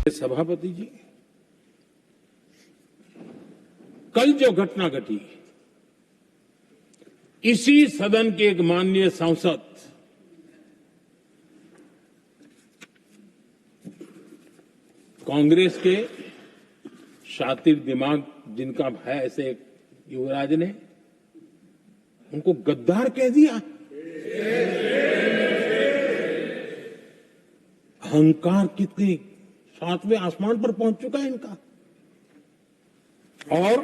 सभापति जी, कल जो घटना घटी, इसी सदन के एक माननीय सांसद कांग्रेस के शातिर दिमाग जिनका है, ऐसे एक युवराज ने उनको गद्दार कह दिया। अहंकार कितनी सातवें आसमान पर पहुंच चुका है इनका। और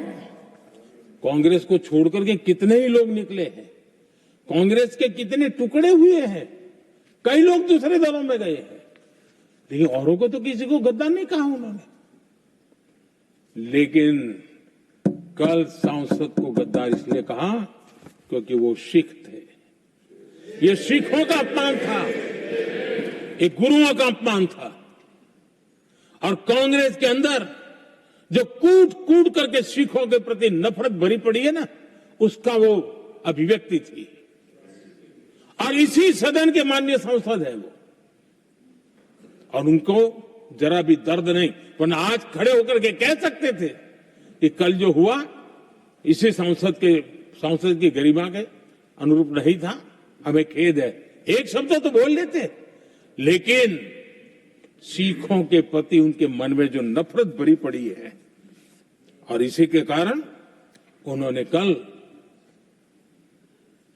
कांग्रेस को छोड़कर के कितने ही लोग निकले हैं, कांग्रेस के कितने टुकड़े हुए हैं, कई लोग दूसरे दलों में गए हैं, लेकिन औरों को तो किसी को गद्दार नहीं कहा उन्होंने। लेकिन कल सांसद को गद्दार इसलिए कहा क्योंकि वो सिख थे। ये सिखों का अपमान था, एक गुरुओं का अपमान था। और कांग्रेस के अंदर जो कूट कूट करके सिखों के प्रति नफरत भरी पड़ी है ना, उसका वो अभिव्यक्ति थी। और इसी सदन के माननीय सांसद है वो, और उनको जरा भी दर्द नहीं, वरना आज खड़े होकर के कह सकते थे कि कल जो हुआ इसी सांसद की गरिमा के अनुरूप नहीं था, हमें खेद है, एक शब्द तो बोल लेते। लेकिन सिखों के प्रति उनके मन में जो नफरत भरी पड़ी है, और इसी के कारण उन्होंने कल,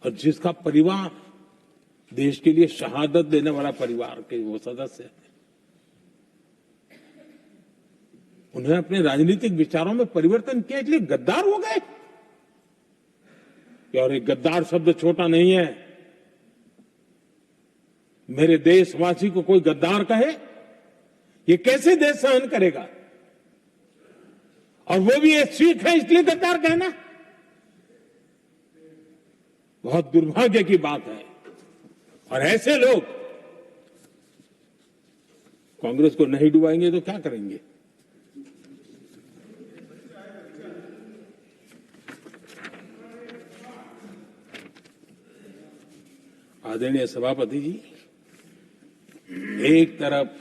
और जिसका परिवार देश के लिए शहादत देने वाला परिवार के वो सदस्य है, उन्होंने अपने राजनीतिक विचारों में परिवर्तन किया, इसलिए गद्दार हो गए। और एक गद्दार शब्द छोटा नहीं है। मेरे देशवासी को कोई गद्दार कहे, ये कैसे देश सहन करेगा? और वो भी एक सिख है इसलिए गद्दार कहना बहुत दुर्भाग्य की बात है। और ऐसे लोग कांग्रेस को नहीं डुबाएंगे तो क्या करेंगे? आदरणीय सभापति जी, एक तरफ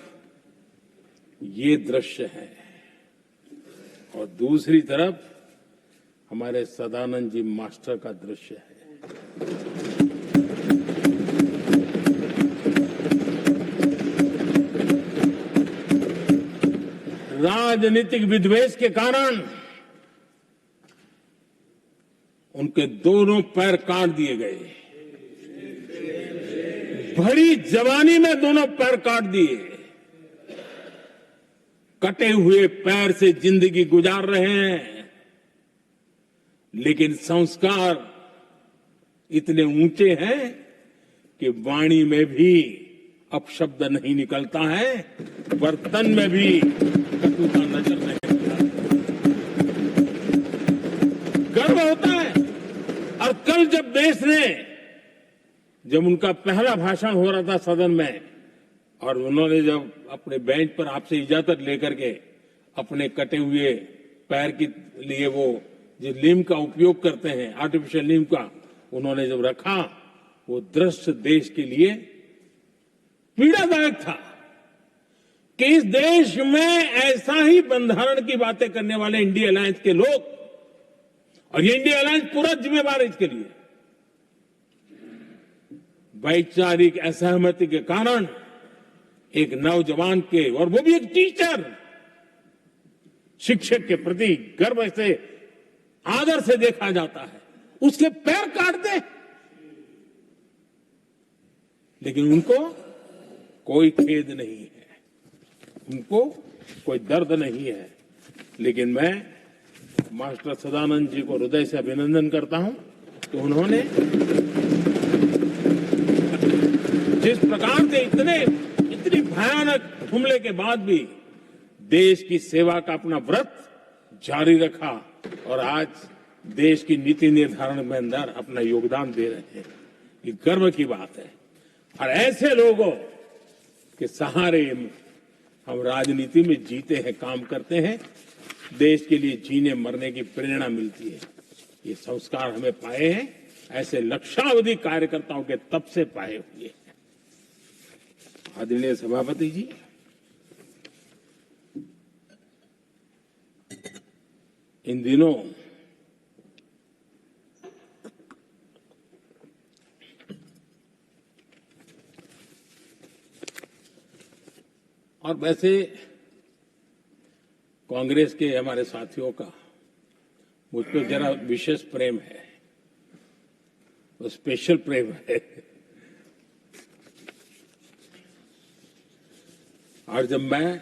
ये दृश्य है और दूसरी तरफ हमारे सदानंद जी मास्टर का दृश्य है। राजनीतिक विद्वेष के कारण उनके दोनों पैर काट दिए गए। भरी जवानी में दोनों पैर काट दिए। कटे हुए पैर से जिंदगी गुजार रहे हैं, लेकिन संस्कार इतने ऊंचे हैं कि वाणी में भी अपशब्द नहीं निकलता है, बर्तन में भी कटुता नजर नहीं आता। गर्व होता है। और कल जब देश ने, जब उनका पहला भाषण हो रहा था सदन में, और उन्होंने जब अपने बेंच पर आपसे इजाजत लेकर के अपने कटे हुए पैर के लिए वो जिस लीम का उपयोग करते हैं, आर्टिफिशियल लीम का, उन्होंने जब रखा, वो दृश्य देश के लिए पीड़ादायक था कि इस देश में ऐसा ही बंधारण की बातें करने वाले इंडिया अलायंस के लोग, और ये इंडिया अलायंस पूरा जिम्मेवार है इसके लिए, वैचारिक असहमति के कारण एक नौजवान के, और वो भी एक टीचर, शिक्षक के प्रति गर्व से, आदर से देखा जाता है, उसके पैर काट दे। लेकिन उनको कोई खेद नहीं है, उनको कोई दर्द नहीं है। लेकिन मैं मास्टर सदानंद जी को हृदय से अभिनंदन करता हूं कि उन्होंने जिस प्रकार से इतनी भयानक हमले के बाद भी देश की सेवा का अपना व्रत जारी रखा, और आज देश की नीति निर्धारण में अंदर अपना योगदान दे रहे हैं। ये गर्व की बात है। और ऐसे लोगों के सहारे हम राजनीति में जीते हैं, काम करते हैं, देश के लिए जीने मरने की प्रेरणा मिलती है। ये संस्कार हमें पाए हैं, ऐसे लक्षावधि कार्यकर्ताओं के तब से पाए हुए हैं। आदरणीय सभापति जी, इन दिनों और वैसे कांग्रेस के हमारे साथियों का मुझ पर जरा विशेष प्रेम है, वो स्पेशल प्रेम है। और जब मैं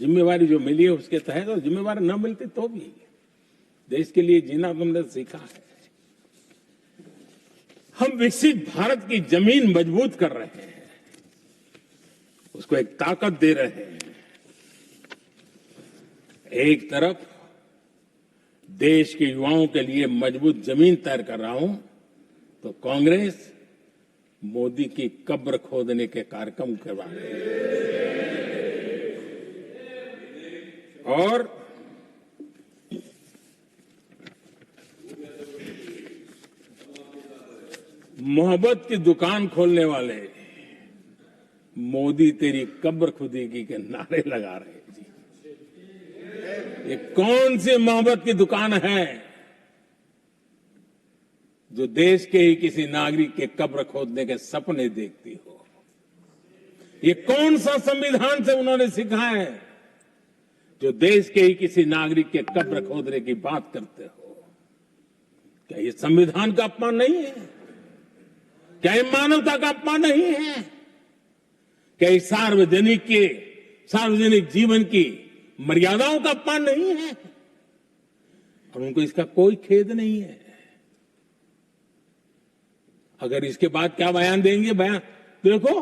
जिम्मेवारी जो मिली है उसके तहत, और जिम्मेवारी न मिलती तो भी देश के लिए जीना तुमने सीखा है। हम विकसित भारत की जमीन मजबूत कर रहे हैं, उसको एक ताकत दे रहे हैं। एक तरफ देश के युवाओं के लिए मजबूत जमीन तैयार कर रहा हूं, तो कांग्रेस मोदी की कब्र खोदने के कार्यक्रम करवा रही है। और मोहब्बत की दुकान खोलने वाले मोदी तेरी कब्र खुदेगी के नारे लगा रहे हैं जी। ये कौन सी मोहब्बत की दुकान है जो देश के ही किसी नागरिक के कब्र खोदने के सपने देखती हो? ये कौन सा संविधान से उन्होंने सीखा है जो देश के ही किसी नागरिक के कब्र खोदने की बात करते हो? क्या ये संविधान का अपमान नहीं है? क्या ये मानवता का अपमान नहीं है? क्या ये सार्वजनिक जीवन की मर्यादाओं का अपमान नहीं है? और उनको इसका कोई खेद नहीं है। अगर इसके बाद क्या बयान देंगे? बयान देखो,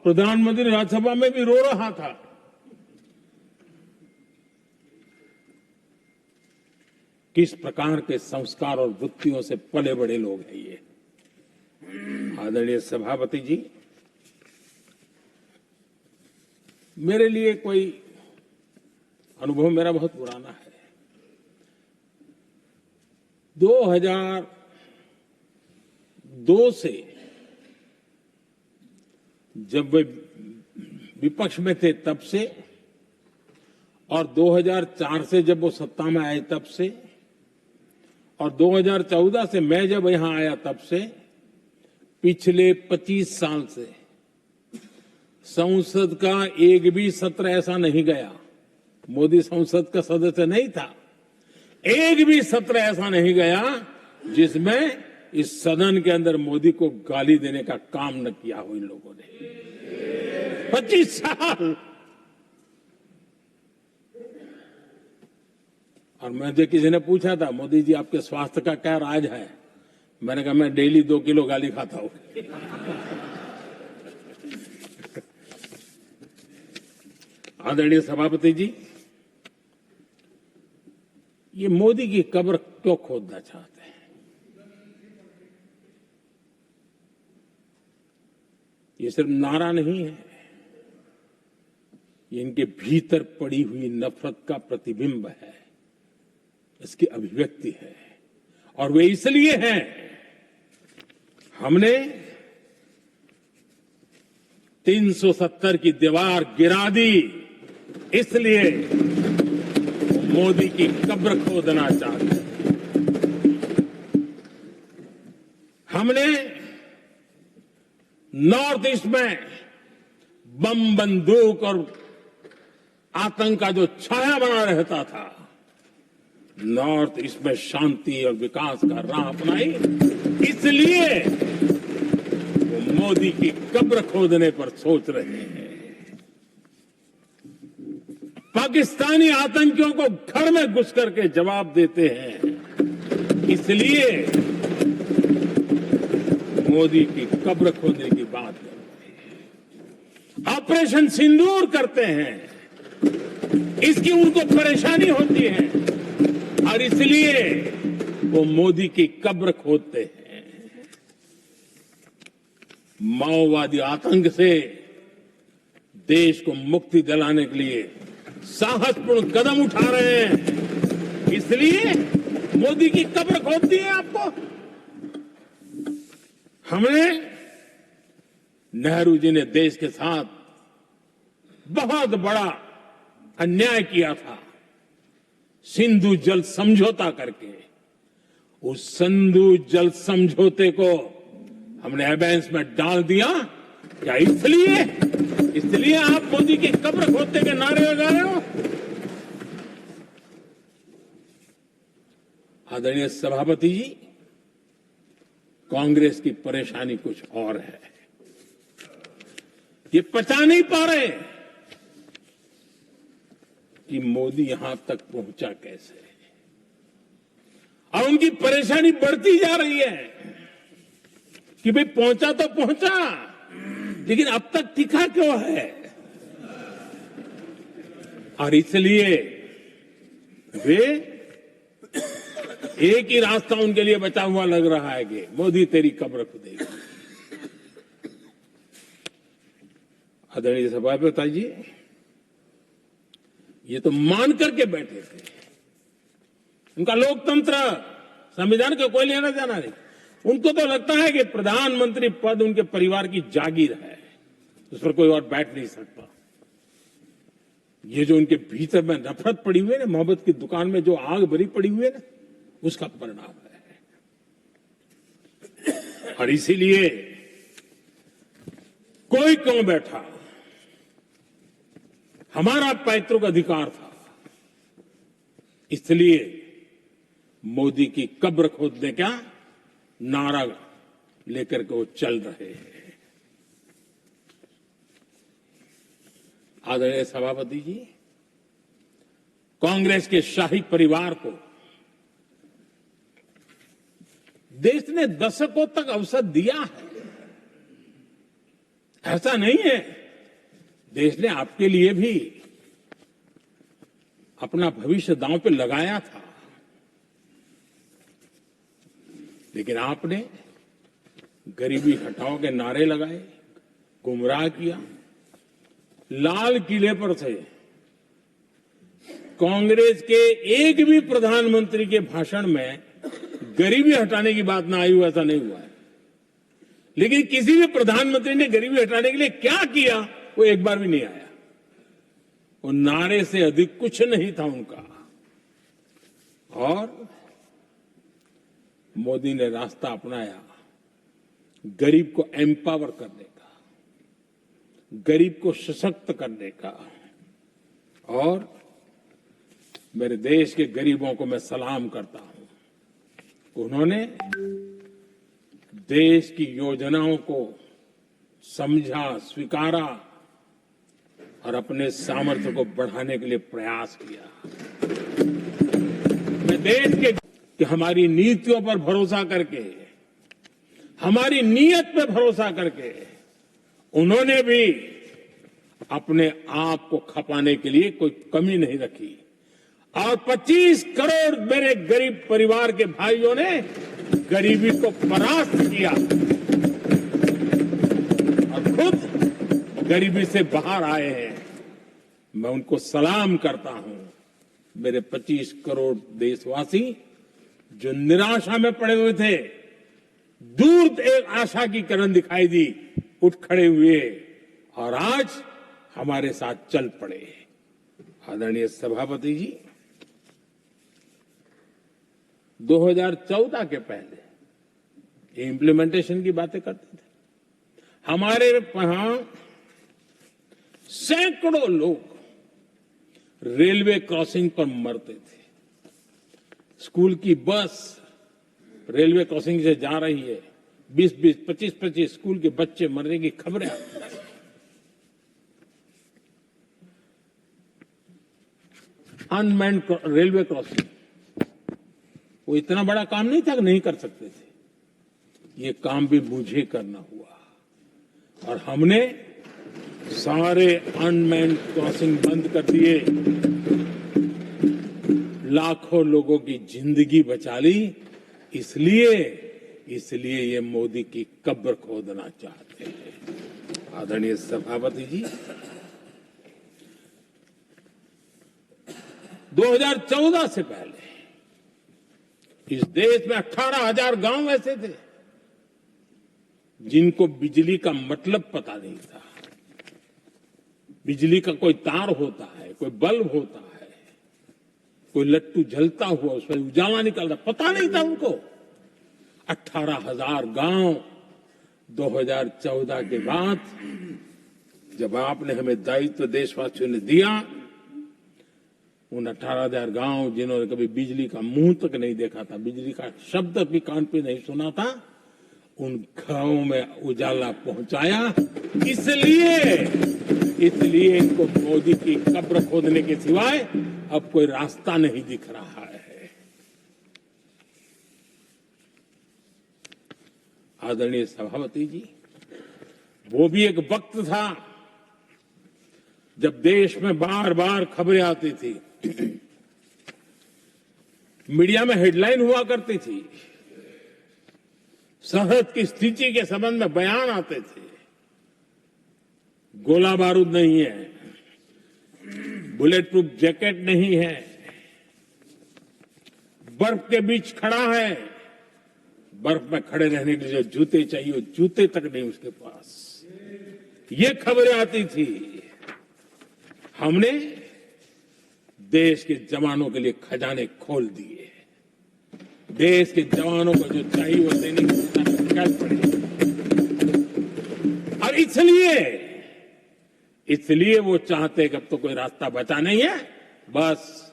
प्रधानमंत्री राज्यसभा में भी रो रहा था। किस प्रकार के संस्कार और वृत्तियों से पले बड़े लोग हैं ये। आदरणीय सभापति जी, मेरे लिए कोई अनुभव मेरा बहुत पुराना है। 2002 से जब वे विपक्ष में थे तब से, और 2004 से जब वो सत्ता में आए तब से, और 2014 से मैं जब यहां आया तब से, पिछले 25 साल से संसद का एक भी सत्र ऐसा नहीं गया, मोदी संसद का सदस्य नहीं था, एक भी सत्र ऐसा नहीं गया जिसमें इस सदन के अंदर मोदी को गाली देने का काम न किया हो इन लोगों ने। 25 साल। और मुझे किसी ने पूछा था, मोदी जी आपके स्वास्थ्य का क्या राज है? मैंने कहा मैं डेली 2 किलो गाली खाता हूं। आदरणीय सभापति जी, ये मोदी की कब्र क्यों खोदना चाहते हैं? ये सिर्फ नारा नहीं है, ये इनके भीतर पड़ी हुई नफरत का प्रतिबिंब है, इसकी अभिव्यक्ति है। और वे इसलिए हैं, हमने 370 की दीवार गिरा दी, इसलिए मोदी की कब्र खोदना चाहते हैं। हमने नॉर्थ ईस्ट में बम, बंदूक और आतंक का जो छाया बना रहता था, नॉर्थ ईस्ट में शांति और विकास का राह अपनाई, इसलिए वो मोदी की कब्र खोदने पर सोच रहे हैं। पाकिस्तानी आतंकियों को घर में घुस करके जवाब देते हैं, इसलिए मोदी की कब्र खोदने की बात करते हैं। ऑपरेशन सिंदूर करते हैं, इसकी उनको परेशानी होती है और इसलिए वो मोदी की कब्र खोदते हैं। माओवादी आतंक से देश को मुक्ति दिलाने के लिए साहसपूर्ण कदम उठा रहे हैं, इसलिए मोदी की कब्र खोदती है आपको। हमने, नेहरू जी ने देश के साथ बहुत बड़ा अन्याय किया था, सिंधु जल समझौता करके उस सिंधु जल समझौते को हमने एबेंस में डाल दिया। क्या इसलिए आप मोदी की कब्र खोदने के नारे लगा रहे हो? आदरणीय सभापति जी, कांग्रेस की परेशानी कुछ और है। ये पचा नहीं पा रहे कि मोदी यहां तक पहुंचा कैसे, और उनकी परेशानी बढ़ती जा रही है कि भाई पहुंचा तो पहुंचा, लेकिन अब तक टिका क्यों है? और इसलिए वे एक ही रास्ता उनके लिए बचा हुआ लग रहा है कि मोदी तेरी कब्र खुदेगा। आदरणीय सभापति जी, ये तो मान करके बैठे थे। उनका लोकतंत्र, संविधान का कोई लेना देना नहीं। उनको तो लगता है कि प्रधानमंत्री पद उनके परिवार की जागीर है, उस पर कोई और बैठ नहीं सकता। ये जो उनके भीतर में नफरत पड़ी हुई है ना, मोहब्बत की दुकान में जो आग भरी पड़ी हुई है ना, उसका परिणाम है। और इसीलिए कोई क्यों बैठा, हमारा पैतृक अधिकार था, इसलिए मोदी की कब्र खोदने का नारा लेकर के वो चल रहे हैं। आदरणीय सभापति जी, कांग्रेस के शाही परिवार को देश ने दशकों तक अवसर दिया है, ऐसा नहीं है। देश ने आपके लिए भी अपना भविष्य दांव पे लगाया था, लेकिन आपने गरीबी हटाओ के नारे लगाए, गुमराह किया। लाल किले पर से कांग्रेस के एक भी प्रधानमंत्री के भाषण में गरीबी हटाने की बात ना आई हो, ऐसा नहीं हुआ है। लेकिन किसी भी प्रधानमंत्री ने गरीबी हटाने के लिए क्या किया, वो एक बार भी नहीं आया। वो नारे से अधिक कुछ नहीं था उनका। और मोदी ने रास्ता अपनाया गरीब को एम्पावर करने का, गरीब को सशक्त करने का। और मेरे देश के गरीबों को मैं सलाम करता हूं। उन्होंने देश की योजनाओं को समझा, स्वीकारा और अपने सामर्थ्य को बढ़ाने के लिए प्रयास किया। मैं देश के कि हमारी नीतियों पर भरोसा करके, हमारी नीयत पर भरोसा करके उन्होंने भी अपने आप को खपाने के लिए कोई कमी नहीं रखी। और 25 करोड़ मेरे गरीब परिवार के भाइयों ने गरीबी को परास्त किया और खुद गरीबी से बाहर आए हैं। मैं उनको सलाम करता हूं। मेरे 25 करोड़ देशवासी जो निराशा में पड़े हुए थे, दूर एक आशा की किरण दिखाई दी, उठ खड़े हुए और आज हमारे साथ चल पड़े। आदरणीय सभापति जी, 2014 के पहले ये इम्प्लीमेंटेशन की बातें करते थे। हमारे यहां सैकड़ों लोग रेलवे क्रॉसिंग पर मरते थे। स्कूल की बस रेलवे क्रॉसिंग से जा रही है, 20-20, 25-25 स्कूल के बच्चे मरने की खबरें आती हैं। अनमैन्ड रेलवे क्रॉसिंग वो इतना बड़ा काम नहीं था कि नहीं कर सकते थे। ये काम भी मुझे करना हुआ और हमने सारे अनमैन्ड क्रॉसिंग बंद कर दिए, लाखों लोगों की जिंदगी बचा ली। इसलिए ये मोदी की कब्र खोदना चाहते हैं। आदरणीय सभापति जी, 2014 से पहले इस देश में 18,000 गांव ऐसे थे जिनको बिजली का मतलब पता नहीं था। बिजली का कोई तार होता है, कोई बल्ब होता है, कोई लट्टू जलता हुआ उसमें उजाला निकल रहा, पता नहीं था उनको। 18,000 गांव 2014 के बाद जब आपने हमें दायित्व देशवासियों ने दिया, उन 18,000 गांव जिन्होंने कभी बिजली का मुंह तक नहीं देखा था, बिजली का शब्द भी कान पे नहीं सुना था, उन गांवों में उजाला पहुंचाया। इसलिए इनको मोदी की कब्र खोदने के सिवाय अब कोई रास्ता नहीं दिख रहा है। आदरणीय सभापति जी, वो भी एक वक्त था जब देश में बार बार खबरें आती थी, मीडिया में हेडलाइन हुआ करती थी, सरहद की स्थिति के संबंध में बयान आते थे, गोला बारूद नहीं है, बुलेट प्रूफ जैकेट नहीं है, बर्फ के बीच खड़ा है, बर्फ में खड़े रहने के लिए जो जूते चाहिए जूते तक नहीं उसके पास, ये खबरें आती थी। हमने देश के जवानों के लिए खजाने खोल दिए, देश के जवानों को जो चाहिए वो देने की निकाल पड़ी। और इसलिए वो चाहते कि अब तो कोई रास्ता बचा नहीं है, बस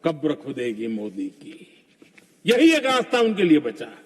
कब्र खुदेगी मोदी की, यही एक रास्ता उनके लिए बचा है।